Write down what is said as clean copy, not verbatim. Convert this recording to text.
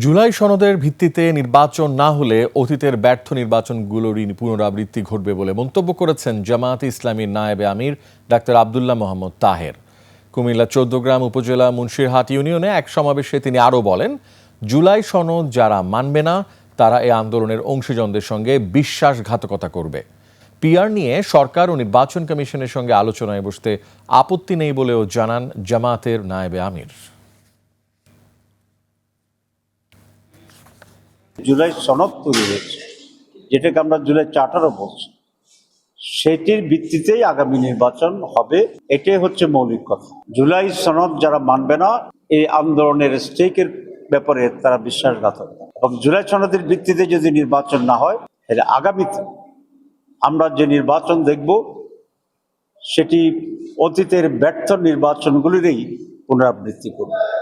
জুলাই সনদের ভিত্তিতে নির্বাচন না হলে অতীতের ব্যর্থ নির্বাচনগুলোরই পুনরাবৃত্তি ঘটবে বলে মন্তব্য করেছেন জামায়াতে ইসলামীর নায়েবে আমির ডাক্তার আব্দুল্লাহ মোহাম্মদ তাহের। কুমিল্লা ১৪গ্রাম উপজেলা মুন্সিরহাট ইউনিয়নে এক সমাবেশে তিনি আরও বলেন, জুলাই সনদ যারা মানবে না তারা এই আন্দোলনের অংশীজনদের সঙ্গে বিশ্বাসঘাতকতা করবে। পিআর নিয়ে সরকার ও নির্বাচন কমিশনের সঙ্গে আলোচনায় বসতে আপত্তি নেই বলেও জানান জামায়াতের নায়েবে আমির। জুলাই সনদ তৈরি হয়েছে, যেটাকে আমরা জুলাই চার্টারও বলছি, সেটির ভিত্তিতেই আগামী নির্বাচন হবে। এটাই হচ্ছে মৌলিক কথা। জুলাই সনদ যারা মানবে না এই আন্দোলনের স্টেকের ব্যাপারে তারা বিশ্বাসঘাতক, এবং জুলাই সনদের ভিত্তিতে যদি নির্বাচন না হয় তাহলে আগামীতে আমরা যে নির্বাচন দেখব সেটি অতীতের ব্যর্থ নির্বাচনগুলিরই পুনরাবৃত্তি করবে।